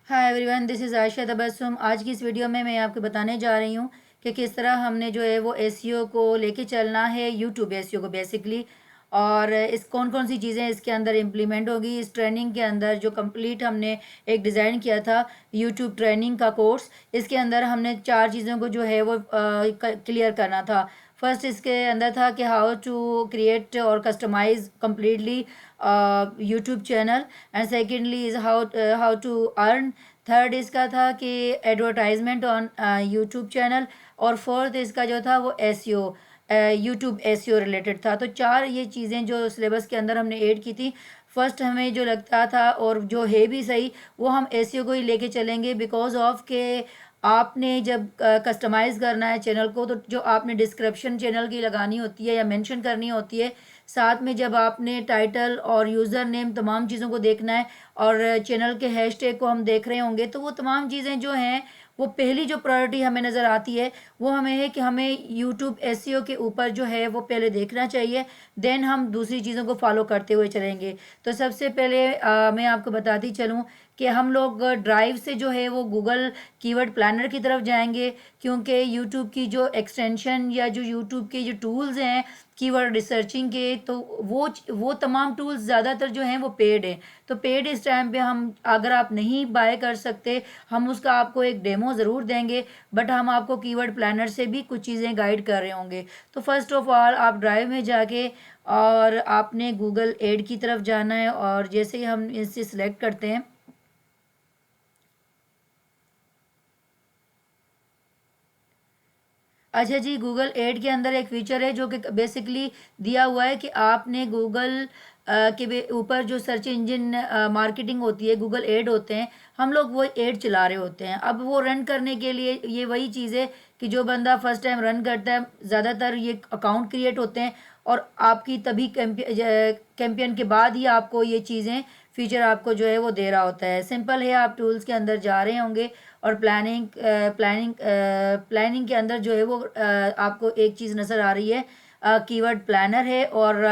Hi everyone, this is Ayesha Tabassum. आज की इस वीडियो में मैं आपको बताने जा रही हूँ कि किस तरह हमने जो है वो एसईओ को लेके चलना है, यूट्यूब एसईओ को बेसिकली। और इस कौन कौन सी चीज़ें इसके अंदर इम्प्लीमेंट होगी इस ट्रेनिंग के अंदर, जो कंप्लीट हमने एक डिज़ाइन किया था यूट्यूब ट्रेनिंग का कोर्स। इसके अंदर हमने चार चीज़ों को जो है वो क्लियर करना था। फर्स्ट इसके अंदर था कि हाउ टू क्रिएट और customize completely YouTube channel, and secondly is how to earn. Third इसका था कि एडवर्टाइजमेंट ऑन यूट्यूब चैनल। और फोर्थ इसका जो था वो एसईओ, यूट्यूब एसईओ रिलेटेड था। तो चार ये चीज़ें जो सिलेबस के अंदर हमने ऐड की थी। फर्स्ट हमें जो लगता था और जो है भी सही, वो हम एसईओ को ही लेके चलेंगे, बिकॉज ऑफ के आपने जब कस्टमाइज़ करना है चैनल को, तो जो आपने डिस्क्रिप्शन चैनल की लगानी होती है या मेंशन करनी होती है, साथ में जब आपने टाइटल और यूज़र नेम तमाम चीज़ों को देखना है, और चैनल के हैशटैग को हम देख रहे होंगे, तो वो तमाम चीज़ें जो हैं वो पहली जो प्रायोरिटी हमें नज़र आती है वो हमें है कि हमें यूट्यूब एसईओ के ऊपर जो है वो पहले देखना चाहिए। देन हम दूसरी चीज़ों को फॉलो करते हुए चलेंगे। तो सबसे पहले मैं आपको बताती चलूँ कि हम लोग ड्राइव से जो है वो गूगल कीवर्ड प्लानर की तरफ जाएंगे, क्योंकि यूट्यूब की जो एक्सटेंशन या जो यूट्यूब के जो टूल्स हैं कीवर्ड रिसर्चिंग के, तो वो तमाम टूल्स ज़्यादातर जो हैं वो पेड हैं। तो पेड इस टाइम पे हम, अगर आप नहीं बाय कर सकते, हम उसका आपको एक डेमो ज़रूर देंगे, बट हम आपको कीवर्ड प्लानर से भी कुछ चीज़ें गाइड कर रहे होंगे। तो फर्स्ट ऑफ ऑल आप ड्राइव में जाके और आपने गूगल एड की तरफ जाना है, और जैसे ही हम इसे सिलेक्ट करते हैं, अच्छा जी, गूगल एड के अंदर एक फीचर है जो कि बेसिकली दिया हुआ है कि आपने गूगल के ऊपर जो सर्च इंजन मार्केटिंग होती है, गूगल एड होते हैं, हम लोग वो एड चला रहे होते हैं। अब वो रन करने के लिए ये वही चीज़ है कि जो बंदा फर्स्ट टाइम रन करता है, ज़्यादातर ये अकाउंट क्रिएट होते हैं, और आपकी तभी कैंपेन के बाद ही आपको ये चीज़ें फीचर आपको जो है वो दे रहा होता है। सिंपल है, आप टूल्स के अंदर जा रहे होंगे और प्लानिंग के अंदर जो है वो आपको एक चीज़ नज़र आ रही है, कीवर्ड प्लानर है और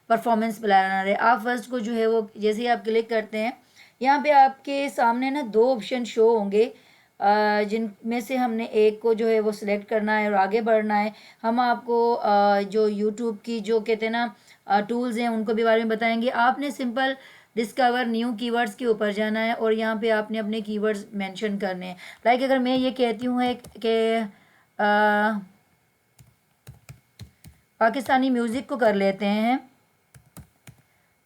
परफॉर्मेंस प्लानर है। आप फर्स्ट को जो है वो जैसे ही आप क्लिक करते हैं, यहाँ पे आपके सामने ना दो ऑप्शन शो होंगे, जिनमें से हमने एक को जो है वो सिलेक्ट करना है और आगे बढ़ना है। हम आपको जो यूट्यूब की जो कहते हैं ना टूल्स हैं उनको भी बारे में बताएंगे। आपने सिंपल डिस्कवर न्यू कीवर्ड्स के ऊपर जाना है और यहाँ पे आपने अपने कीवर्ड्स मेंशन करने हैं। लाइक अगर मैं ये कहती हूँ कि पाकिस्तानी म्यूज़िक को कर लेते हैं,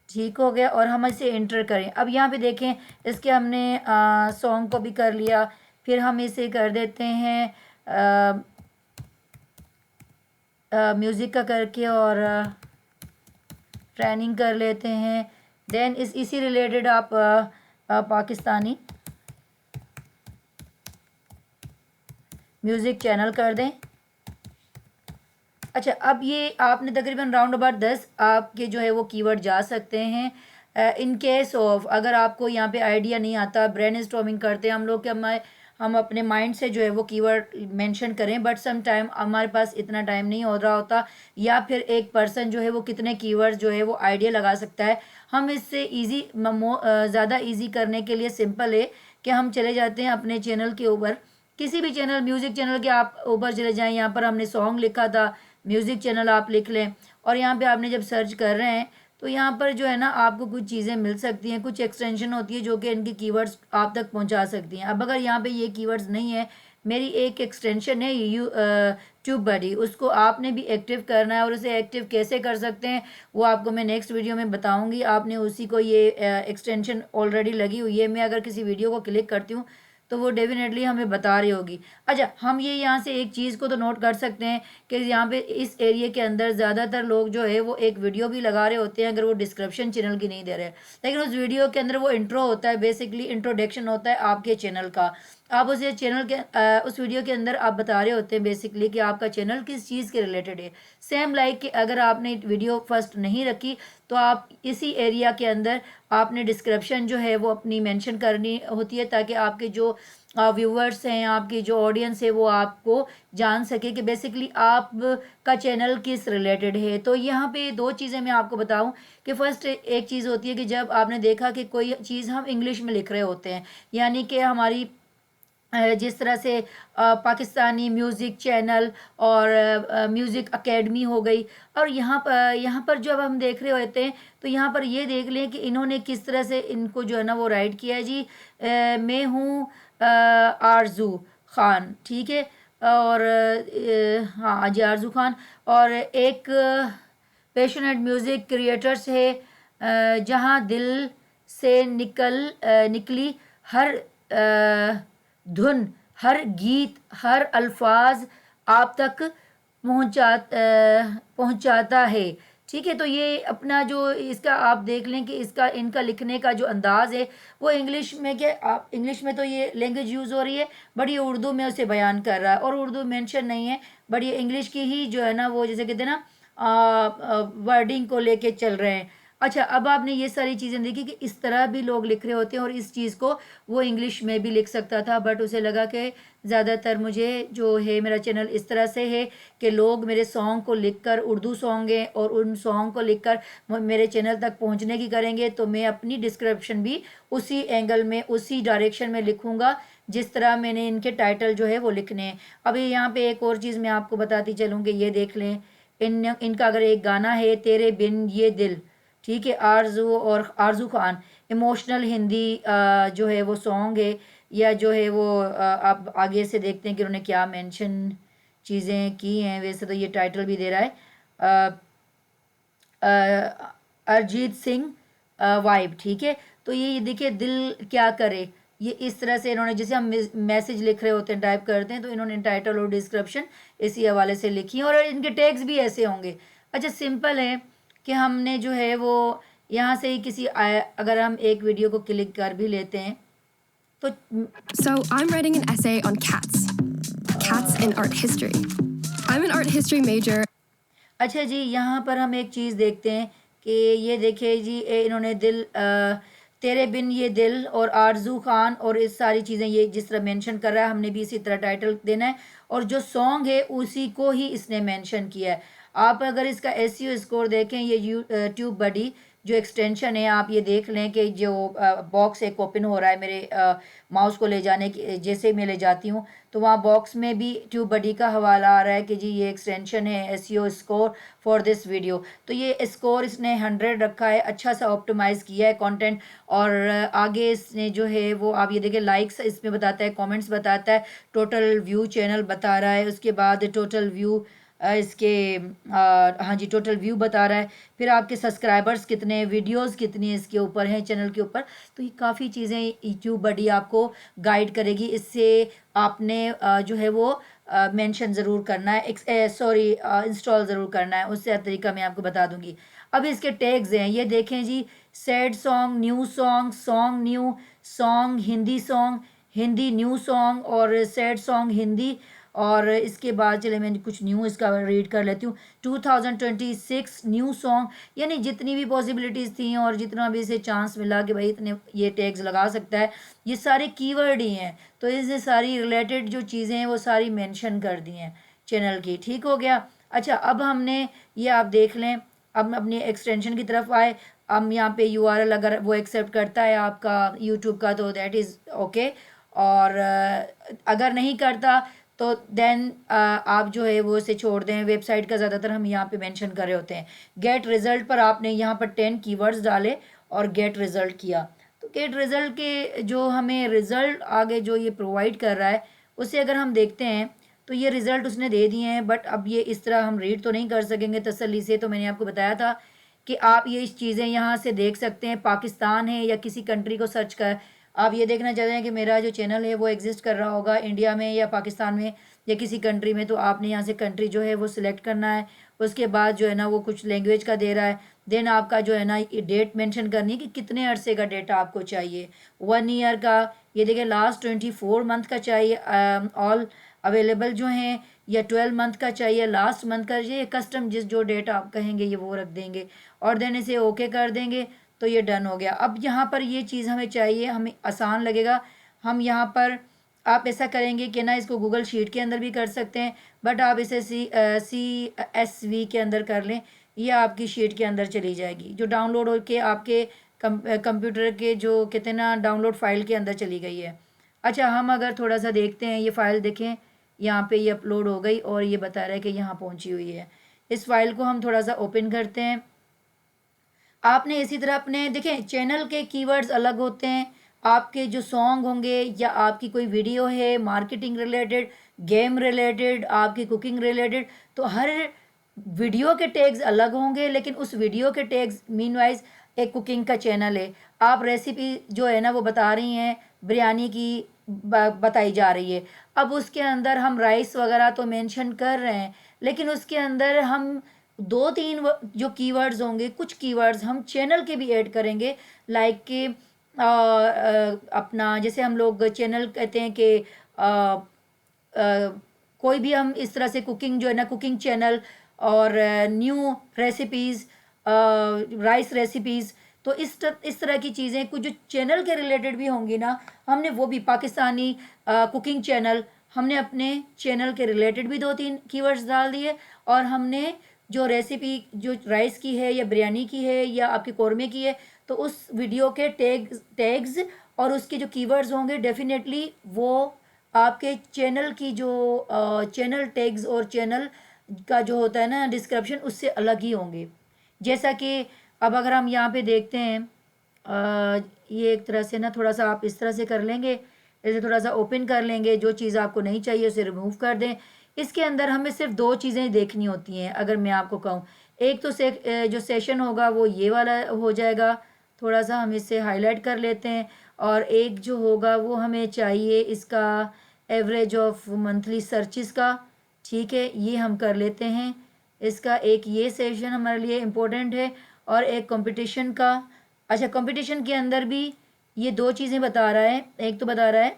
ठीक हो गया, और हम इसे इंटर करें। अब यहाँ पे देखें, इसके हमने सॉन्ग को भी कर लिया, फिर हम इसे कर देते हैं म्यूज़िक का करके, और ट्रेनिंग कर लेते हैं। देन इसी रिलेटेड आप पाकिस्तानी म्यूज़िक चैनल कर दें। अच्छा, अब ये आपने तकरीबन राउंड अबाउट 10 आपके जो है वो कीवर्ड जा सकते हैं। इन केस ऑफ अगर आपको यहाँ पे आइडिया नहीं आता, ब्रेन स्टॉर्मिंग करते हैं हम लोग कि हम अपने माइंड से जो है वो कीवर्ड मेंशन करें, बट सम टाइम हमारे पास इतना टाइम नहीं हो रहा होता, या फिर एक पर्सन जो है वो कितने कीवर्ड जो है वो आइडिया लगा सकता है। हम इससे ईजी ज़्यादा ईजी करने के लिए सिंपल है कि हम चले जाते हैं अपने चैनल के ऊपर, किसी भी चैनल, म्यूज़िक चैनल के आप ऊपर चले जाएं। यहाँ पर हमने सॉन्ग लिखा था, म्यूज़िक चैनल आप लिख लें, और यहाँ पे आपने जब सर्च कर रहे हैं तो यहाँ पर जो है ना आपको कुछ चीज़ें मिल सकती हैं, कुछ एक्सटेंशन होती है जो कि इनके कीवर्ड्स आप तक पहुँचा सकती हैं। अब अगर यहाँ पे ये कीवर्ड्स नहीं है, मेरी एक एक्सटेंशन है ट्यूब बडी, उसको आपने भी एक्टिव करना है, और उसे एक्टिव कैसे कर सकते हैं वो आपको मैं नेक्स्ट वीडियो में बताऊँगी। आपने उसी को, ये एक्सटेंशन ऑलरेडी लगी हुई है, मैं अगर किसी वीडियो को क्लिक करती हूँ तो वो डेफिनेटली हमें बता रही होगी। अच्छा, हम ये यहाँ से एक चीज़ को तो नोट कर सकते हैं कि यहाँ पे इस एरिया के अंदर ज़्यादातर लोग जो है वो एक वीडियो भी लगा रहे होते हैं, अगर वो डिस्क्रिप्शन चैनल की नहीं दे रहे, लेकिन उस वीडियो के अंदर वो इंट्रो होता है, बेसिकली इंट्रोडक्शन होता है आपके चैनल का। आप उस चैनल के उस वीडियो के अंदर आप बता रहे होते हैं बेसिकली कि आपका चैनल किस चीज़ के रिलेटेड है। सेम लाइक कि अगर आपने वीडियो फर्स्ट नहीं रखी तो आप इसी एरिया के अंदर आपने डिस्क्रिप्शन जो है वो अपनी मेंशन करनी होती है, ताकि आपके जो व्यूवर्स हैं, आपकी जो ऑडियंस है, वो आपको जान सके कि बेसिकली आप का चैनल किस रिलेटेड है। तो यहाँ पे दो चीज़ें मैं आपको बताऊं कि फ़र्स्ट एक चीज़ होती है कि जब आपने देखा कि कोई चीज़ हम इंग्लिश में लिख रहे होते हैं, यानी कि हमारी जिस तरह से पाकिस्तानी म्यूज़िक चैनल और म्यूज़िक एकेडमी हो गई, और यहाँ पर जब हम देख रहे होते हैं तो यहाँ पर ये देख लें कि इन्होंने किस तरह से इनको जो है ना वो राइट किया है जी। मैं हूँ आरजू खान, ठीक है, और हाँ जी आरजू खान, और एक पैशनेट म्यूज़िक क्रिएटर्स है, जहाँ दिल से निकली हर धुन, हर गीत, हर अल्फाज आप तक पहुंचाता है, ठीक है। तो ये अपना जो इसका आप देख लें कि इसका इनका लिखने का जो अंदाज़ है वो इंग्लिश में, कि आप इंग्लिश में तो ये लैंग्वेज यूज़ हो रही है, बट ये उर्दू में उसे बयान कर रहा है, और उर्दू मेंशन नहीं है, बट ये इंग्लिश की ही जो है ना वो जैसे कहते हैं ना वर्डिंग को लेके चल रहे हैं। अच्छा, अब आपने ये सारी चीज़ें देखी कि इस तरह भी लोग लिख रहे होते हैं, और इस चीज़ को वो इंग्लिश में भी लिख सकता था, बट उसे लगा कि ज़्यादातर मुझे जो है मेरा चैनल इस तरह से है कि लोग मेरे सॉन्ग को लिखकर, उर्दू सॉन्ग हैं और उन सॉन्ग को लिखकर मेरे चैनल तक पहुंचने की करेंगे, तो मैं अपनी डिस्क्रिप्शन भी उसी एंगल में, उसी डायरेक्शन में लिखूंगा जिस तरह मैंने इनके टाइटल जो है वो लिखने हैं। अभी यहाँ पे एक और चीज़ मैं आपको बताती चलूँगी, ये देख लें, इनका अगर एक गाना है तेरे बिन ये दिल, ठीक है, आरजू और आरजू खान, इमोशनल हिंदी जो है वो सॉन्ग है, या जो है वो आप आगे से देखते हैं कि उन्होंने क्या मेंशन चीज़ें की हैं। वैसे तो ये टाइटल भी दे रहा है अरिजीत सिंह वाइब, ठीक है। तो ये देखिए, दिल क्या करे, ये इस तरह से इन्होंने, जैसे हम मैसेज लिख रहे होते हैं, टाइप करते हैं, तो इन्होंने टाइटल और डिस्क्रिप्शन इसी हवाले से लिखी है, और इनके टैग्स भी ऐसे होंगे। अच्छा, सिंपल है कि हमने जो है वो यहाँ से ही अगर हम एक वीडियो को क्लिक कर भी लेते हैं तो So I'm writing an essay on cats in art history. I'm an art history major. अच्छा जी, यहाँ पर हम एक चीज़ देखते हैं कि ये देखिए जी, इन्होंने दिल तेरे बिन ये दिल और आरजू खान और इस सारी चीज़ें ये जिस तरह मेंशन कर रहा है, हमने भी इसी तरह टाइटल देना है, और जो सॉन्ग है उसी को ही इसने मेंशन किया है। आप अगर इसका एसईओ स्कोर देखें, ये यूट्यूब बडी जो एक्सटेंशन है, आप ये देख लें कि जो बॉक्स एक ओपन हो रहा है मेरे माउस को ले जाने की, जैसे मैं ले जाती हूँ तो वहाँ बॉक्स में भी ट्यूब बडी का हवाला आ रहा है कि जी ये एक्सटेंशन है SEO score for this video. तो ये स्कोर इसने 100 रखा है, अच्छा सा ऑप्टिमाइज़ किया है कंटेंट, और आगे इसने जो है वो आप ये देखिए, लाइक्स इसमें बताता है, कमेंट्स बताता है, टोटल व्यू चैनल बता रहा है, उसके बाद टोटल व्यू इसके हाँ जी टोटल व्यू बता रहा है, फिर आपके सब्सक्राइबर्स कितने, वीडियोस कितनी इसके ऊपर हैं चैनल के ऊपर। तो ये काफ़ी चीज़ें यूट्यूब बड़ी आपको गाइड करेगी, इससे आपने जो है वो मेंशन ज़रूर करना है, सॉरी इंस्टॉल ज़रूर करना है, उससे तरीका मैं आपको बता दूंगी। अब इसके टैग्स हैं, ये देखें जी, sad song, new song, song new song, Hindi song, Hindi new song, और सैड सॉन्ग हिंदी, और इसके बाद चले मैं कुछ न्यू इसका रीड कर लेती हूँ। 2026 न्यू सॉन्ग, यानी जितनी भी पॉसिबिलिटीज़ थी और जितना भी इसे चांस मिला कि भाई इतने ये टैग्स लगा सकता है, ये सारे कीवर्ड ही हैं, तो इससे सारी रिलेटेड जो चीज़ें हैं वो सारी मेंशन कर दी हैं चैनल की, ठीक हो गया। अच्छा, अब हमने ये आप देख लें, अब अपनी एक्सटेंशन की तरफ आए, हम यहाँ पे यूआरएल अगर वो एक्सेप्ट करता है आपका यूट्यूब का तो दैट इज़ ओके, और अगर नहीं करता तो देन आप जो है वो इसे छोड़ दें। वेबसाइट का ज़्यादातर हम यहाँ पे मेंशन कर रहे होते हैं। गेट रिज़ल्ट पर आपने यहाँ पर 10 कीवर्ड्स डाले और गेट रिज़ल्ट किया, तो गेट रिज़ल्ट के जो हमें रिज़ल्ट आगे जो ये प्रोवाइड कर रहा है उसे अगर हम देखते हैं तो ये रिज़ल्ट उसने दे दिए हैं, बट अब ये इस तरह हम रीड तो नहीं कर सकेंगे तसल्ली से। तो मैंने आपको बताया था कि आप ये इस चीज़ें यहाँ से देख सकते हैं, पाकिस्तान है या किसी कंट्री को सर्च कर आप ये देखना चाहते हैं कि मेरा जो चैनल है वो एग्जिस्ट कर रहा होगा इंडिया में या पाकिस्तान में या किसी कंट्री में, तो आपने यहाँ से कंट्री जो है वो सिलेक्ट करना है। उसके बाद जो है ना वो कुछ लैंग्वेज का दे रहा है, देन आपका जो है ना डेट मेंशन करनी है कि कितने अरसे का डेटा आपको चाहिए, 1 ईयर का, ये देखिए लास्ट 24 मंथ का चाहिए, ऑल अवेलेबल जो हैं या 12 मंथ का चाहिए, लास्ट मंथ का चाहिए, कस्टम जिस जो डेट आप कहेंगे ये वो रख देंगे और देन इसे ओके कर देंगे तो ये डन हो गया। अब यहाँ पर ये चीज़ हमें चाहिए, हमें आसान लगेगा। हम यहाँ पर आप ऐसा करेंगे कि ना इसको गूगल शीट के अंदर भी कर सकते हैं, बट आप इसे CSV के अंदर कर लें, ये आपकी शीट के अंदर चली जाएगी जो डाउनलोड होके आपके कंप्यूटर के जो कहते हैं ना डाउनलोड फाइल के अंदर चली गई है। अच्छा, हम अगर थोड़ा सा देखते हैं, ये फ़ाइल देखें, यहाँ पे ये अपलोड हो गई और ये बता रहा है कि यहाँ पहुँची हुई है। इस फाइल को हम थोड़ा सा ओपन करते हैं। आपने इसी तरह अपने देखें चैनल के कीवर्ड्स अलग होते हैं, आपके जो सॉन्ग होंगे या आपकी कोई वीडियो है मार्केटिंग रिलेटेड, गेम रिलेटेड, आपकी कुकिंग रिलेटेड, तो हर वीडियो के टैग्स अलग होंगे, लेकिन उस वीडियो के टैग्स मीनवाइज एक कुकिंग का चैनल है, आप रेसिपी जो है ना वो बता रही हैं, बिरयानी की बताई जा रही है। अब उसके अंदर हम राइस वगैरह तो मेंशन कर रहे हैं, लेकिन उसके अंदर हम दो तीन जो कीवर्ड्स होंगे, कुछ कीवर्ड्स हम चैनल के भी ऐड करेंगे, लाइक कि अपना जैसे हम लोग चैनल कहते हैं कि कोई भी हम इस तरह से कुकिंग जो है ना कुकिंग चैनल और न्यू रेसिपीज़, राइस रेसिपीज़, तो इस तरह की चीज़ें कुछ जो चैनल के रिलेटेड भी होंगी ना, हमने वो भी पाकिस्तानी कुकिंग चैनल, हमने अपने चैनल के रिलेटेड भी दो तीन कीवर्ड्स डाल दिए, और हमने जो रेसिपी जो राइस की है या बिरयानी की है या आपके कौरमे की है, तो उस वीडियो के टैग्स और उसके जो कीवर्ड्स होंगे डेफिनेटली वो आपके चैनल की जो चैनल टैग्स और चैनल का जो होता है ना डिस्क्रिप्शन उससे अलग ही होंगे। जैसा कि अब अगर हम यहाँ पे देखते हैं, ये एक तरह से ना थोड़ा सा आप इस तरह से कर लेंगे, इसे थोड़ा सा ओपन कर लेंगे, जो चीज़ आपको नहीं चाहिए उसे रिमूव कर दें। इसके अंदर हमें सिर्फ दो चीज़ें देखनी होती हैं अगर मैं आपको कहूँ। एक तो जो सेशन होगा वो ये वाला हो जाएगा, थोड़ा सा हम इसे हाईलाइट कर लेते हैं, और एक जो होगा वो हमें चाहिए इसका एवरेज ऑफ मंथली सर्चिस का, ठीक है, ये हम कर लेते हैं। इसका एक ये सेशन हमारे लिए इम्पोर्टेंट है और एक कंपटीशन का। अच्छा, कंपटीशन के अंदर भी ये दो चीज़ें बता रहा है, एक तो बता रहा है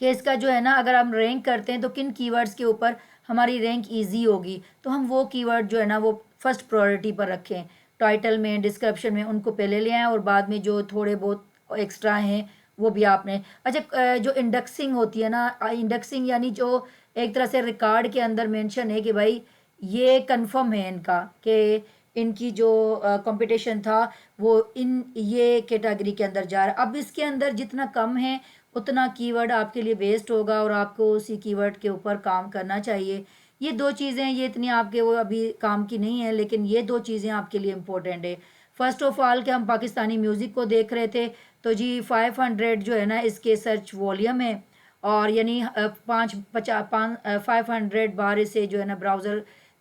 कि इसका जो है ना अगर हम रैंक करते हैं तो किन कीवर्ड्स के ऊपर हमारी रैंक इजी होगी, तो हम वो कीवर्ड जो है ना वो फर्स्ट प्रायोरिटी पर रखें, टाइटल में डिस्क्रिप्शन में उनको पहले ले आएँ और बाद में जो थोड़े बहुत एक्स्ट्रा हैं वो भी आपने। अच्छा, जो इंडेक्सिंग होती है ना, इंडेक्सिंग यानी जो एक तरह से रिकॉर्ड के अंदर मेंशन है कि भाई ये कंफर्म है इनका कि इनकी जो कंपटीशन था वो इन ये कैटेगरी के अंदर जा रहा है। अब इसके अंदर जितना कम है उतना कीवर्ड आपके लिए बेस्ट होगा और आपको उसी कीवर्ड के ऊपर काम करना चाहिए। ये दो चीज़ें, ये इतनी आपके वो अभी काम की नहीं है, लेकिन ये दो चीज़ें आपके लिए इम्पोर्टेंट है। फर्स्ट ऑफ ऑल कि हम पाकिस्तानी म्यूज़िक को देख रहे थे, तो जी 500 जो है ना इसके सर्च वॉल्यूम है, और यानी 500 बार इसे जो है ना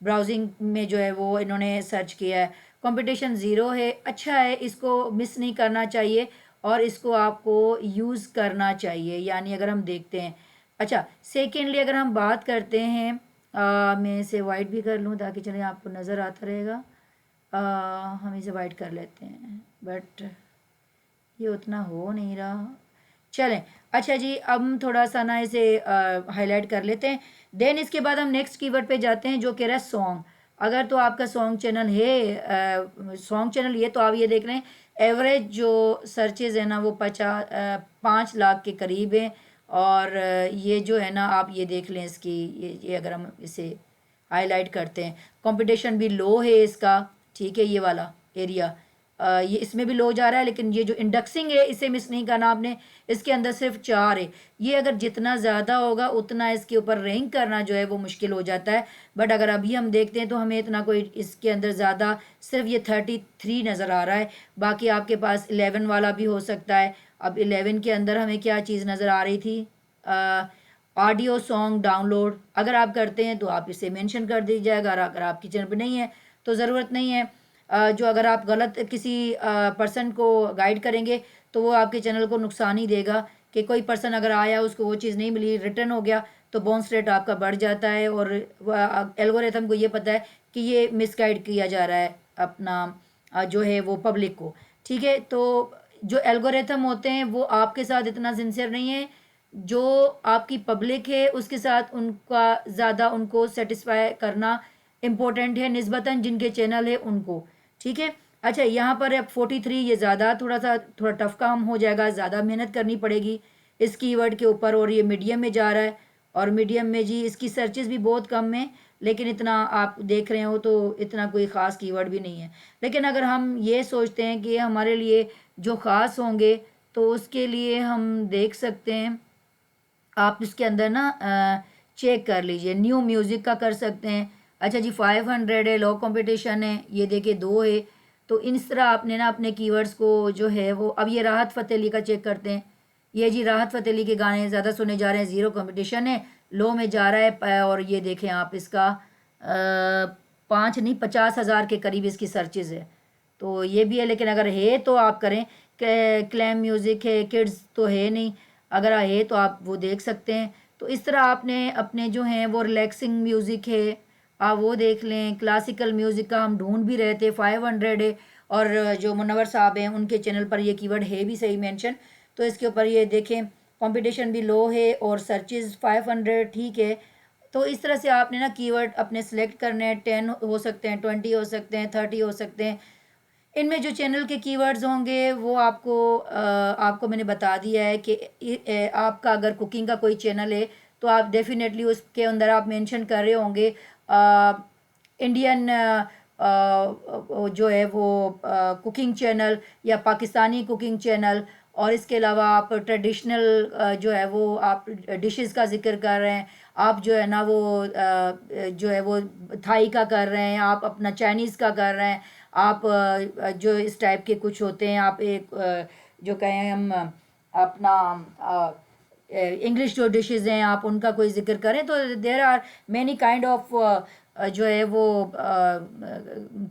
ब्राउजिंग में जो है वो इन्होंने सर्च किया है। कंपटीशन ज़ीरो है, अच्छा है, इसको मिस नहीं करना चाहिए और इसको आपको यूज़ करना चाहिए। यानी अगर हम देखते हैं, अच्छा सेकेंडली अगर हम बात करते हैं, मैं इसे वाइट भी कर लूँ ताकि चलिए आपको नज़र आता रहेगा। हम इसे वाइट कर लेते हैं, बट ये उतना हो नहीं रहा, चलें। अच्छा जी, अब हम थोड़ा सा ना इसे हाईलाइट कर लेते हैं। देन इसके बाद हम नेक्स्ट कीवर्ड पे जाते हैं जो कह रहा है सॉन्ग। अगर तो आपका सॉन्ग चैनल है, सॉन्ग चैनल ये तो आप ये देख रहे हैं एवरेज जो सर्चेज़ है ना वो 5 लाख के करीब है, और ये जो है ना आप ये देख लें इसकी, ये अगर हम इसे हाईलाइट करते हैं, कंपटीशन भी लो है इसका, ठीक है, ये वाला एरिया ये इसमें भी लो जा रहा है, लेकिन ये जो इंडेक्सिंग है इसे मिस नहीं करना आपने, इसके अंदर सिर्फ 4 है। ये अगर जितना ज़्यादा होगा उतना इसके ऊपर रैंक करना जो है वो मुश्किल हो जाता है, बट अगर अभी हम देखते हैं तो हमें इतना कोई इसके अंदर ज़्यादा सिर्फ ये 33 नज़र आ रहा है। बाकी आपके पास 11 वाला भी हो सकता है। अब 11 के अंदर हमें क्या चीज़ नज़र आ रही थी, ऑडियो सॉन्ग डाउनलोड, अगर आप करते हैं तो आप इसे मेंशन कर दीजिएगा, अगर आपकी चैनल पर नहीं है तो ज़रूरत नहीं है। जो अगर आप गलत किसी पर्सन को गाइड करेंगे तो वो आपके चैनल को नुकसान ही देगा, कि कोई पर्सन अगर आया उसको वो चीज़ नहीं मिली, रिटर्न हो गया, तो बाउंस रेट आपका बढ़ जाता है, और एल्गोरिथम को ये पता है कि ये मिसगाइड किया जा रहा है अपना जो है वो पब्लिक को, ठीक है। तो जो एल्गोरिथम होते हैं वो आपके साथ इतना सिंसियर नहीं है, जो आपकी पब्लिक है उसके साथ उनका ज़्यादा उनको सेटिस्फाई करना इम्पोर्टेंट है निस्बतन जिनके चैनल है उनको, ठीक है। अच्छा, यहाँ पर अब 43 ये ज़्यादा थोड़ा टफ काम हो जाएगा, ज़्यादा मेहनत करनी पड़ेगी इस कीवर्ड के ऊपर, और ये मीडियम में जा रहा है, और मीडियम में जी इसकी सर्चेस भी बहुत कम है, लेकिन इतना आप देख रहे हो तो इतना कोई ख़ास कीवर्ड भी नहीं है। लेकिन अगर हम ये सोचते हैं कि हमारे लिए जो ख़ास होंगे तो उसके लिए हम देख सकते हैं, आप इसके अंदर ना चेक कर लीजिए, न्यू म्यूज़िक का कर सकते हैं। अच्छा जी, 500 है, लो कंपटीशन है, ये देखिए 2 है। तो इस तरह आपने ना अपने कीवर्ड्स को जो है वो, अब ये राहत फ़तेह अली का चेक करते हैं। ये जी राहत फ़तेह अली के गाने ज़्यादा सुने जा रहे हैं, 0 कंपटीशन है, लो में जा रहा है, और ये देखें आप इसका 5 नहीं 50,000 के करीब इसकी सर्चेज़ है। तो ये भी है, लेकिन अगर है तो आप करें। क्लैम म्यूज़िक है, किड्स तो है नहीं, अगर है तो आप वो देख सकते हैं। तो इस तरह आपने अपने जो हैं वो रिलैक्सिंग म्यूज़िक है, आप वो देख लें। क्लासिकल म्यूज़िक का हम ढूंढ भी रहे थे, 500 है, और जो मुनव्वर साहब हैं उनके चैनल पर ये कीवर्ड है भी सही मेंशन, तो इसके ऊपर ये देखें कंपटीशन भी लो है और सर्चेज़ 500, ठीक है। तो इस तरह से आपने ना कीवर्ड अपने सेलेक्ट करने हैं, 10 हो सकते हैं, 20 हो सकते हैं, 30 हो सकते हैं। इनमें जो चैनल के कीवर्ड्स होंगे वो आपको मैंने बता दिया है कि आपका अगर कुकिंग का कोई चैनल है तो आप डेफिनेटली उसके अंदर आप मेंशन कर रहे होंगे इंडियन जो है वो कुकिंग चैनल या पाकिस्तानी कुकिंग चैनल, और इसके अलावा आप ट्रेडिशनल जो है वो आप डिशेस का जिक्र कर रहे हैं, आप जो है ना वो जो है वो थाई का कर रहे हैं, आप अपना चाइनीज़ का कर रहे हैं, आप जो इस टाइप के कुछ होते हैं, आप एक जो कहें हम अपना इंग्लिश जो डिशेज़ हैं आप उनका कोई ज़िक्र करें, तो there are many kind of जो है वो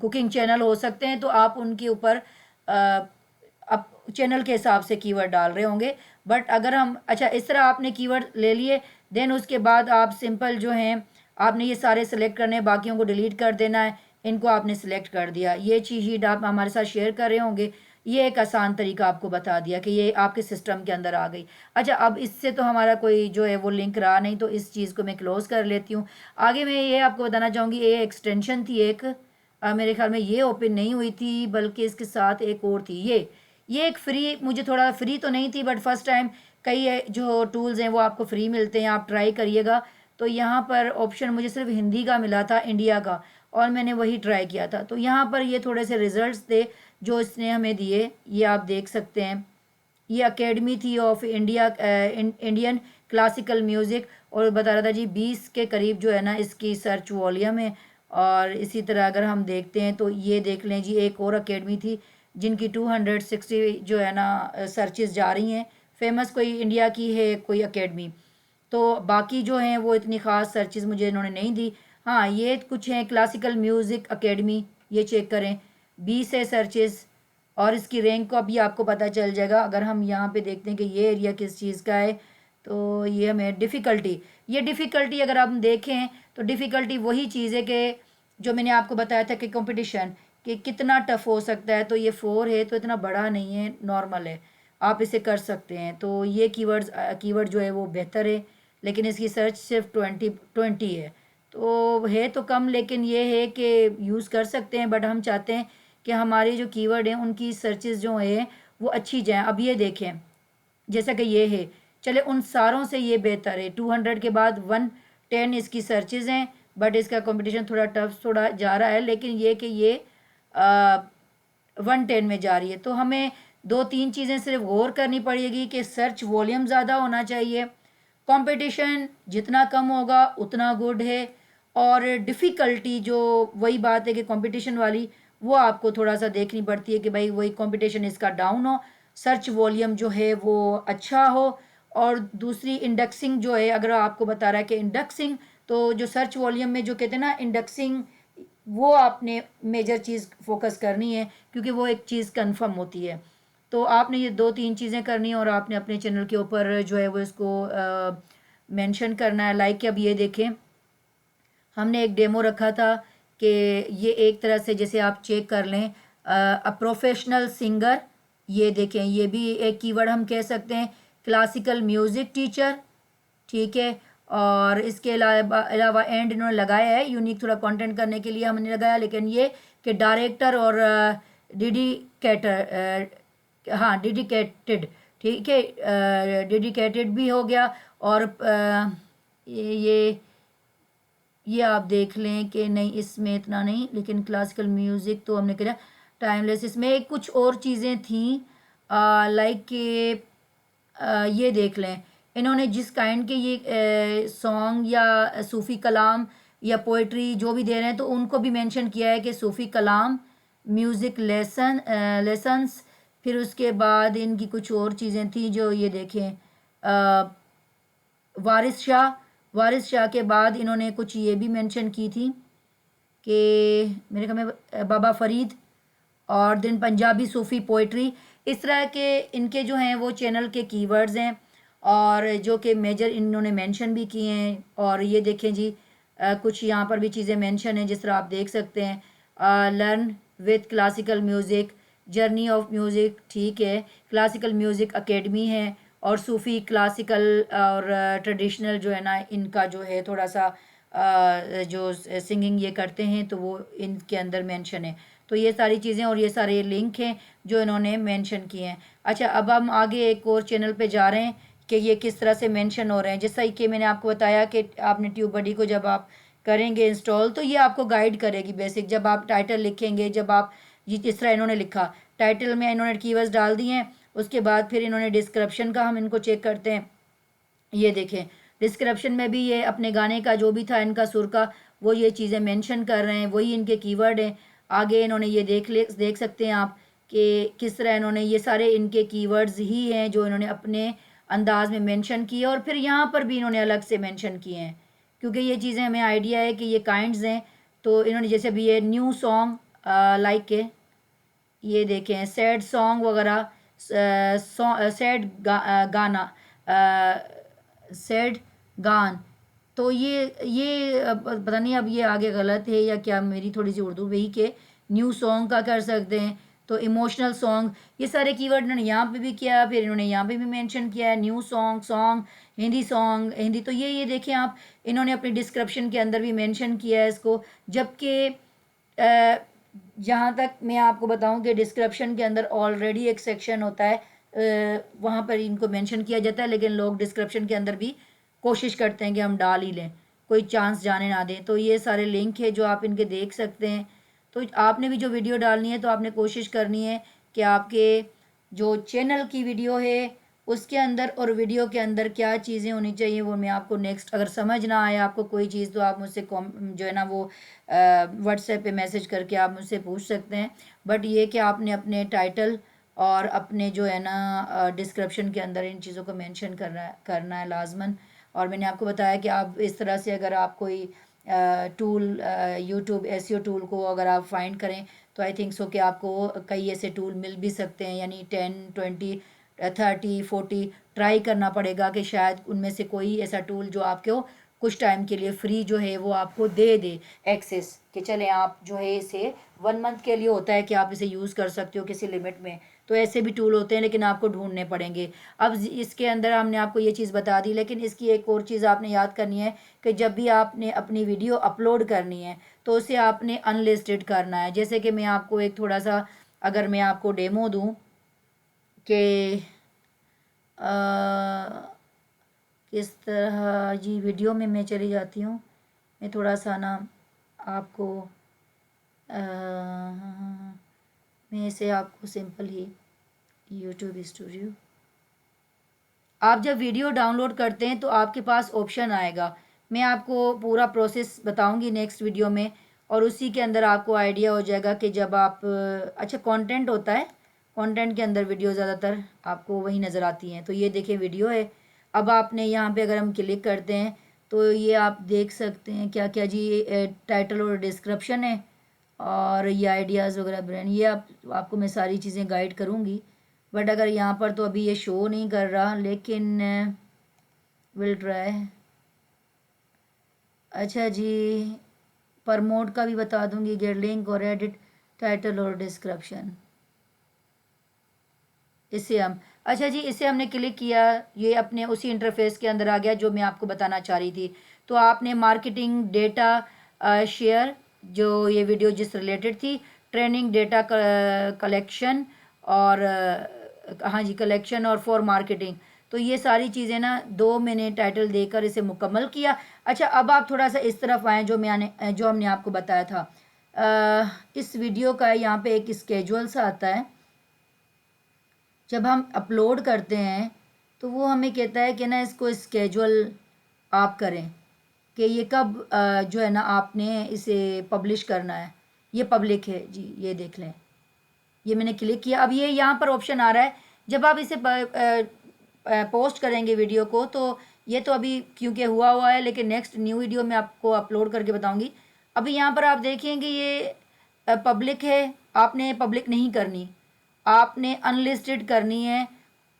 कुकिंग चैनल हो सकते हैं। तो आप उनके ऊपर अब चैनल के हिसाब से कीवर्ड डाल रहे होंगे। बट अगर हम, अच्छा इस तरह आपने कीवर्ड ले लिए, देन उसके बाद आप सिंपल जो हैं आपने ये सारे सेलेक्ट करने हैं, बाकियों को डिलीट कर देना है। इनको आपने सेलेक्ट कर दिया, ये चीज़ शीट आप हमारे साथ शेयर कर रहे होंगे। ये एक आसान तरीका आपको बता दिया कि ये आपके सिस्टम के अंदर आ गई। अच्छा, अब इससे तो हमारा कोई जो है वो लिंक रहा नहीं, तो इस चीज़ को मैं क्लोज़ कर लेती हूँ। आगे मैं ये आपको बताना चाहूँगी, ये एक्सटेंशन थी एक, मेरे ख्याल में ये ओपन नहीं हुई थी, बल्कि इसके साथ एक और थी। ये एक फ्री, मुझे थोड़ा फ्री तो नहीं थी, बट फर्स्ट टाइम कई जो टूल्स हैं वो आपको फ्री मिलते हैं, आप ट्राई करिएगा। तो यहाँ पर ऑप्शन मुझे सिर्फ हिंदी का मिला था, इंडिया का, और मैंने वही ट्राई किया था। तो यहाँ पर ये थोड़े से रिजल्ट्स थे जो इसने हमें दिए, ये आप देख सकते हैं। ये अकेडमी थी of India Indian classical music, और बता रहा था जी 20 के करीब जो है ना इसकी सर्च वॉल्यूम है। और इसी तरह अगर हम देखते हैं तो ये देख लें जी, एक और अकेडमी थी जिनकी 260 जो है ना सर्चेस जा रही हैं। फेमस कोई इंडिया की है कोई अकेडमी, तो बाकी जो हैं वो इतनी ख़ास सर्चेस मुझे इन्होंने नहीं दी। हाँ, ये कुछ हैं क्लासिकल म्यूज़िक अकेडमी, ये चेक करें, 20 है सर्चेस, और इसकी रैंक को अभी आपको पता चल जाएगा। अगर हम यहाँ पे देखते हैं कि ये एरिया किस चीज़ का है, तो ये हमें डिफ़िकल्टी अगर हम देखें तो डिफ़िकल्टी वही चीज़ है कि जो मैंने आपको बताया था कि कंपटीशन कि कितना टफ हो सकता है। तो ये 4 है, तो इतना बड़ा नहीं है, नॉर्मल है, आप इसे कर सकते हैं। तो ये कीवर्ड जो है वो बेहतर है, लेकिन इसकी सर्च सिर्फ 20 है, तो है तो कम, लेकिन ये है कि यूज़ कर सकते हैं। बट हम चाहते हैं कि हमारे जो कीवर्ड हैं उनकी सर्चेस जो है वो अच्छी जाएँ। अब ये देखें, जैसा कि ये है, चले उन सारों से ये बेहतर है। 200 के बाद 110 इसकी सर्चेज हैं, बट इसका कंपटीशन थोड़ा टफ थोड़ा जा रहा है, लेकिन ये कि ये 110 में जा रही है। तो हमें 2-3 चीज़ें सिर्फ गौर करनी पड़ेगी कि सर्च वॉल्यूम ज़्यादा होना चाहिए, कंपटीशन जितना कम होगा उतना गुड है, और डिफ़िकल्टी जो वही बात है कि कंपटीशन वाली वो आपको थोड़ा सा देखनी पड़ती है कि भाई वही कंपटीशन इसका डाउन हो, सर्च वॉल्यूम जो है वो अच्छा हो। और दूसरी इंडेक्सिंग जो है, अगर आपको बता रहा है कि इंडेक्सिंग, तो जो सर्च वॉल्यूम में जो कहते हैं ना इंडेक्सिंग, वो आपने मेजर चीज़ फोकस करनी है, क्योंकि वो एक चीज़ कंफर्म होती है। तो आपने ये 2-3 चीज़ें करनी है, और आपने अपने चैनल के ऊपर जो है वो इसको मेंशन करना है। लाइक अब ये देखें, हमने एक डेमो रखा था कि ये एक तरह से जैसे आप चेक कर लें, अ प्रोफेशनल सिंगर, ये देखें, ये भी एक कीवर्ड हम कह सकते हैं क्लासिकल म्यूज़िक टीचर, ठीक है। और इसके अलावा एंड इन्होंने लगाया है यूनिक थोड़ा कंटेंट करने के लिए हमने लगाया, लेकिन ये कि डायरेक्टर और डेडिकेटर, हाँ डेडिकेटेड, ठीक है, डेडिकेटेड भी हो गया। और ये आप देख लें कि नहीं इसमें इतना नहीं, लेकिन क्लासिकल म्यूज़िक तो हमने करा टाइमलेस। इसमें कुछ और चीज़ें थी लाइक कि ये देख लें इन्होंने जिस काइंड के ये सॉन्ग या सूफ़ी कलाम या पोइट्री जो भी दे रहे हैं तो उनको भी मेंशन किया है कि सूफ़ी कलाम, म्यूज़िक लेसन्स। फिर उसके बाद इनकी कुछ और चीज़ें थी जो ये देखें, वारिस शाह के बाद इन्होंने कुछ ये भी मेंशन की थी कि मेरे ख्याल में बाबा फरीद, और दिन पंजाबी सूफ़ी पोइट्री। इस तरह के इनके जो हैं वो चैनल के कीवर्ड्स हैं और जो कि मेजर इन्होंने मेंशन भी किए हैं। और ये देखें जी कुछ यहाँ पर भी चीज़ें मेंशन हैं जिस तरह आप देख सकते हैं, learn with classical music, journey of music, ठीक है, क्लासिकल म्यूज़िक अकेडमी है, और सूफ़ी क्लासिकल और ट्रेडिशनल जो है ना इनका जो है थोड़ा सा जो सिंगिंग ये करते हैं तो वो इनके अंदर मेंशन है। तो ये सारी चीज़ें और ये सारे लिंक हैं जो इन्होंने मेंशन किए हैं। अच्छा, अब हम आगे एक और चैनल पे जा रहे हैं कि ये किस तरह से मेंशन हो रहे हैं। जैसा कि मैंने आपको बताया कि आपने ट्यूब बडी को जब आप करेंगे इंस्टॉल तो ये आपको गाइड करेगी बेसिक। जब आप टाइटल लिखेंगे, जब आप ये जिस तरह इन्होंने लिखा टाइटल में इन्होंने कीवर्ड्स डाल दिए हैं, उसके बाद फिर इन्होंने डिस्क्रिप्शन का हम इनको चेक करते हैं। ये देखें डिस्क्रिप्शन में भी ये अपने गाने का जो भी था इनका सुर का वो ये चीज़ें मेंशन कर रहे हैं, वही इनके कीवर्ड हैं। आगे इन्होंने ये देख सकते हैं आप कि किस तरह इन्होंने ये सारे इनके कीवर्ड्स ही हैं जो इन्होंने अपने अंदाज में मेंशन किए, और फिर यहाँ पर भी इन्होंने अलग से मेंशन किए हैं क्योंकि ये चीज़ें हमें आइडिया है कि ये काइंड्स हैं। तो इन्होंने जैसे अभी ये न्यू सॉन्ग लाइक के ये देखें सैड सॉन्ग वगैरह, सैड गाना, सैड गान। तो ये पता नहीं अब ये आगे गलत है या क्या, मेरी थोड़ी सी उर्दू वही के न्यू सॉन्ग का कर सकते हैं। तो इमोशनल सॉन्ग, ये सारे कीवर्ड इन्होंने यहाँ पे भी किया, फिर इन्होंने यहाँ पे भी मेंशन किया है new song, Hindi song, Hindi. तो ये देखें आप इन्होंने अपनी डिस्क्रिप्शन के अंदर भी मेंशन किया है इसको। जबकि जहाँ तक मैं आपको बताऊं कि डिस्क्रिप्शन के अंदर ऑलरेडी एक सेक्शन होता है, वहाँ पर इनको मेंशन किया जाता है, लेकिन लोग डिस्क्रिप्शन के अंदर भी कोशिश करते हैं कि हम डाल ही लें, कोई चांस जाने ना दें। तो ये सारे लिंक है जो आप इनके देख सकते हैं। तो आपने भी जो वीडियो डालनी है तो आपने कोशिश करनी है कि आपके जो चैनल की वीडियो है उसके अंदर और वीडियो के अंदर क्या चीज़ें होनी चाहिए वो मैं आपको नेक्स्ट, अगर समझ ना आए आपको कोई चीज़ तो आप मुझसे जो है ना वो व्हाट्सएप पे मैसेज करके आप मुझसे पूछ सकते हैं। बट ये कि आपने अपने टाइटल और अपने जो है ना डिस्क्रिप्शन के अंदर इन चीज़ों को मेंशन करना है लाजमन। और मैंने आपको बताया कि आप इस तरह से अगर आप कोई टूल यूट्यूब एसईओ टूल को अगर आप फाइंड करें तो आई थिंक सो कि आपको कई ऐसे टूल मिल भी सकते हैं, यानी 10, 20, 30, 40 ट्राई करना पड़ेगा कि शायद उनमें से कोई ऐसा टूल जो आपको कुछ टाइम के लिए फ्री जो है वो आपको दे दे एक्सेस, कि चलें आप जो है इसे 1 मंथ के लिए होता है कि आप इसे यूज़ कर सकते हो किसी लिमिट में। तो ऐसे भी टूल होते हैं लेकिन आपको ढूंढने पड़ेंगे। अब इसके अंदर हमने आपको ये चीज़ बता दी, लेकिन इसकी एक और चीज़ आपने याद करनी है कि जब भी आपने अपनी वीडियो अपलोड करनी है तो उसे आपने अनलिस्टेड करना है। जैसे कि मैं आपको एक थोड़ा सा अगर मैं आपको डेमो दूँ कि किस तरह, जी वीडियो में मैं चली जाती हूँ, मैं थोड़ा सा ना आपको मैं इसे आपको सिंपल ही यूट्यूब स्टूडियो, आप जब वीडियो डाउनलोड करते हैं तो आपके पास ऑप्शन आएगा, मैं आपको पूरा प्रोसेस बताऊंगी नेक्स्ट वीडियो में, और उसी के अंदर आपको आइडिया हो जाएगा कि जब आप अच्छा कंटेंट होता है, कंटेंट के अंदर वीडियो ज़्यादातर आपको वही नज़र आती हैं। तो ये देखें वीडियो है, अब आपने यहाँ पे अगर हम क्लिक करते हैं तो ये आप देख सकते हैं क्या क्या जी, टाइटल और डिस्क्रिप्शन है और ये आइडियाज़ वगैरह ब्रांड, ये आपको मैं सारी चीज़ें गाइड करूँगी। बट अगर यहाँ पर तो अभी ये शो नहीं कर रहा, लेकिन विल ट्राई। अच्छा जी, प्रमोट का भी बता दूंगी, गेट लिंक और एडिट टाइटल और डिस्क्रिप्शन, इससे हम अच्छा जी, इसे हमने क्लिक किया, ये अपने उसी इंटरफेस के अंदर आ गया जो मैं आपको बताना चाह रही थी। तो आपने मार्केटिंग डेटा शेयर, जो ये वीडियो जिस रिलेटेड थी, ट्रेनिंग डेटा कलेक्शन और हाँ जी, कलेक्शन और फॉर मार्केटिंग, तो ये सारी चीज़ें ना 2 मैंने टाइटल देकर इसे मुकम्मल किया। अच्छा, अब आप थोड़ा सा इस तरफ आएँ जो हमने आपको बताया था। इस वीडियो का यहाँ पे एक स्केजुअल सा आता है। जब हम अपलोड करते हैं तो वो हमें कहता है कि ना इसको स्केजुअल आप करें कि ये कब जो है ना आपने इसे पब्लिश करना है। ये पब्लिक है जी, ये देख लें। ये मैंने क्लिक किया। अब ये यहाँ पर ऑप्शन आ रहा है, जब आप इसे पोस्ट करेंगे वीडियो को, तो ये तो अभी क्योंकि हुआ है, लेकिन नेक्स्ट न्यू वीडियो में आपको अपलोड करके बताऊंगी। अभी यहाँ पर आप देखेंगे ये पब्लिक है, आपने पब्लिक नहीं करनी, आपने अनलिस्टेड करनी है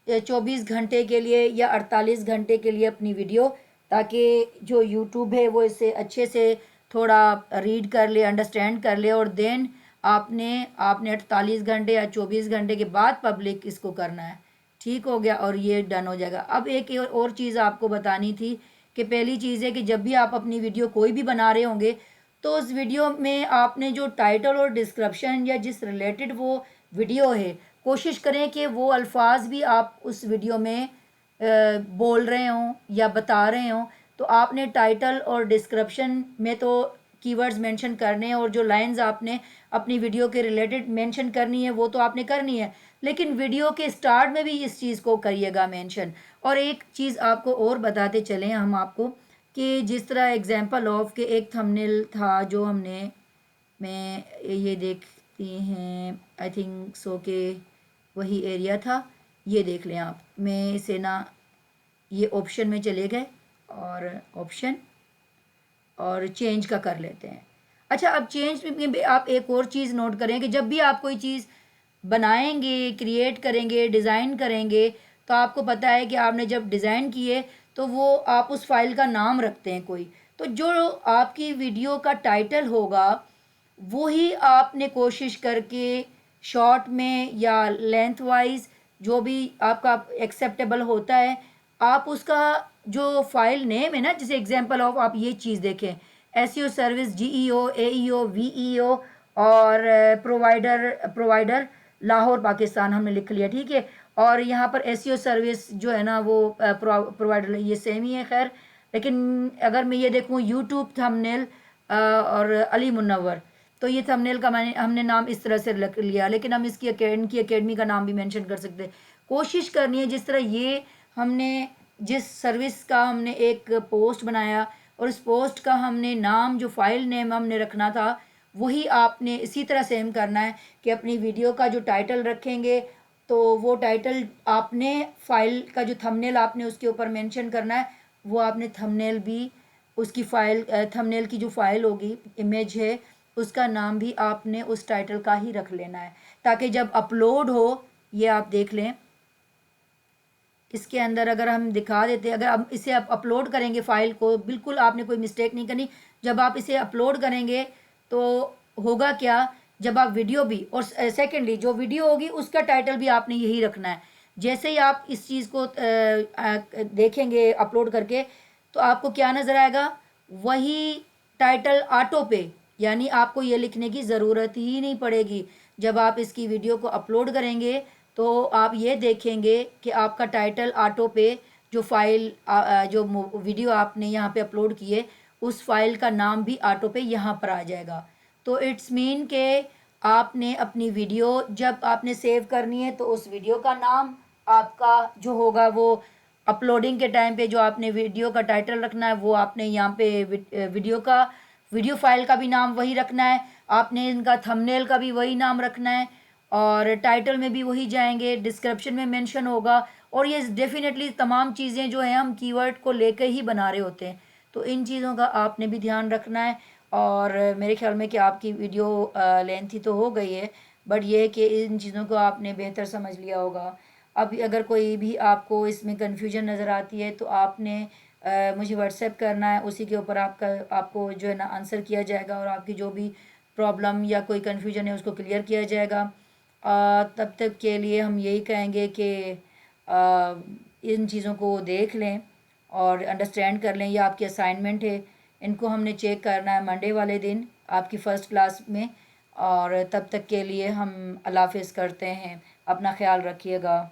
24 घंटे के लिए या 48 घंटे के लिए अपनी वीडियो, ताकि जो यूट्यूब है वो इसे अच्छे से थोड़ा रीड कर ले, अंडरस्टैंड कर ले, और देन आपने आपने 48 घंटे या 24 घंटे के बाद पब्लिक इसको करना है। ठीक हो गया, और ये डन हो जाएगा। अब एक और चीज़ आपको बतानी थी कि पहली चीज़ है कि जब भी आप अपनी वीडियो कोई भी बना रहे होंगे, तो उस वीडियो में आपने जो टाइटल और डिस्क्रिप्शन या जिस रिलेटेड वो वीडियो है, कोशिश करें कि वो अल्फाज भी आप उस वीडियो में बोल रहे हों या बता रहे हों। तो आपने टाइटल और डिस्क्रिप्शन में तो कीवर्ड्स मेंशन करने हैं, और जो लाइंस आपने अपनी वीडियो के रिलेटेड मेंशन करनी है वो तो आपने करनी है, लेकिन वीडियो के स्टार्ट में भी इस चीज़ को करिएगा मेंशन। और एक चीज़ आपको और बताते चलें हम आपको, कि जिस तरह एग्जांपल ऑफ के एक थंबनेल था जो हमने, मैं ये देखती हैं, आई थिंक सो के वही एरिया था। ये देख लें आप, मैं इसे ना ये ऑप्शन में चले गए और ऑप्शन और चेंज का कर लेते हैं। अच्छा, अब चेंज में आप एक और चीज़ नोट करें कि जब भी आप कोई चीज़ बनाएंगे, क्रिएट करेंगे, डिज़ाइन करेंगे, तो आपको पता है कि आपने जब डिज़ाइन किए तो वो आप उस फाइल का नाम रखते हैं कोई। तो जो आपकी वीडियो का टाइटल होगा वो ही आपने कोशिश करके शॉर्ट में या लेंथ वाइज जो भी आपका एक्सेप्टेबल होता है, आप उसका जो फाइल नेम है ना, जैसे एग्जांपल ऑफ आप ये चीज़ देखें, एसईओ सर्विस जीईओ एईओ वीईओ और प्रोवाइडर लाहौर पाकिस्तान हमने लिख लिया, ठीक है। और यहाँ पर एसईओ सर्विस जो है ना वो प्रोवाइडर, ये सेम ही है खैर। लेकिन अगर मैं ये देखूँ यूट्यूब थंबनेल और अली मुन्नवर, तो ये थंबनेल का हमने नाम इस तरह से रख लिया, लेकिन हम इसकी एकेडमी का नाम भी मेंशन कर सकते हैं। कोशिश करनी है जिस तरह ये हमने जिस सर्विस का हमने एक पोस्ट बनाया और उस पोस्ट का हमने नाम जो फाइल नेम हमने रखना था, वही आपने इसी तरह सेम करना है कि अपनी वीडियो का जो टाइटल रखेंगे तो वो टाइटल आपने फाइल का जो थंबनेल आपने उसके ऊपर मेंशन करना है, वो आपने थंबनेल भी उसकी फाइल थंबनेल की जो फाइल होगी, इमेज है, उसका नाम भी आपने उस टाइटल का ही रख लेना है, ताकि जब अपलोड हो, ये आप देख लें इसके अंदर अगर हम दिखा देते हैं, अगर आप इसे आप अपलोड करेंगे फाइल को, बिल्कुल आपने कोई मिस्टेक नहीं करनी। जब आप इसे अपलोड करेंगे तो होगा क्या, जब आप वीडियो भी, और सेकेंडली जो वीडियो होगी उसका टाइटल भी आपने यही रखना है। जैसे ही आप इस चीज़ को देखेंगे अपलोड करके, तो आपको क्या नज़र आएगा, वही टाइटल ऑटो पे, यानी आपको ये लिखने की ज़रूरत ही नहीं पड़ेगी। जब आप इसकी वीडियो को अपलोड करेंगे तो आप ये देखेंगे कि आपका टाइटल ऑटो पे, जो फाइल जो वीडियो आपने यहाँ पे अपलोड किए, उस फाइल का नाम भी ऑटो पे यहाँ पर आ जाएगा। तो इट्स मीन के आपने अपनी वीडियो जब आपने सेव करनी है, तो उस वीडियो का नाम आपका जो होगा वो अपलोडिंग के टाइम पे जो आपने वीडियो का टाइटल रखना है, वो आपने यहाँ पे वीडियो फाइल का भी नाम वही रखना है, आपने इनका थंबनेल का भी वही नाम रखना है, और टाइटल में भी वही जाएंगे, डिस्क्रिप्शन में मेंशन होगा। और ये डेफिनेटली तमाम चीज़ें जो हैं हम कीवर्ड को लेकर ही बना रहे होते हैं, तो इन चीज़ों का आपने भी ध्यान रखना है। और मेरे ख्याल में कि आपकी वीडियो लेंथी तो हो गई है, बट ये है कि इन चीज़ों को आपने बेहतर समझ लिया होगा। अब अगर कोई भी आपको इसमें कन्फ्यूजन नज़र आती है तो आपने मुझे व्हाट्सएप करना है, उसी के ऊपर आपको जो है ना आंसर किया जाएगा, और आपकी जो भी प्रॉब्लम या कोई कन्फ्यूजन है उसको क्लियर किया जाएगा। तब तक के लिए हम यही कहेंगे कि इन चीज़ों को देख लें और अंडरस्टैंड कर लें। ये आपकी असाइनमेंट है, इनको हमने चेक करना है मंडे वाले दिन आपकी फ़र्स्ट क्लास में। और तब तक के लिए हम अल्लाह हाफ़िज़ करते हैं, अपना ख्याल रखिएगा।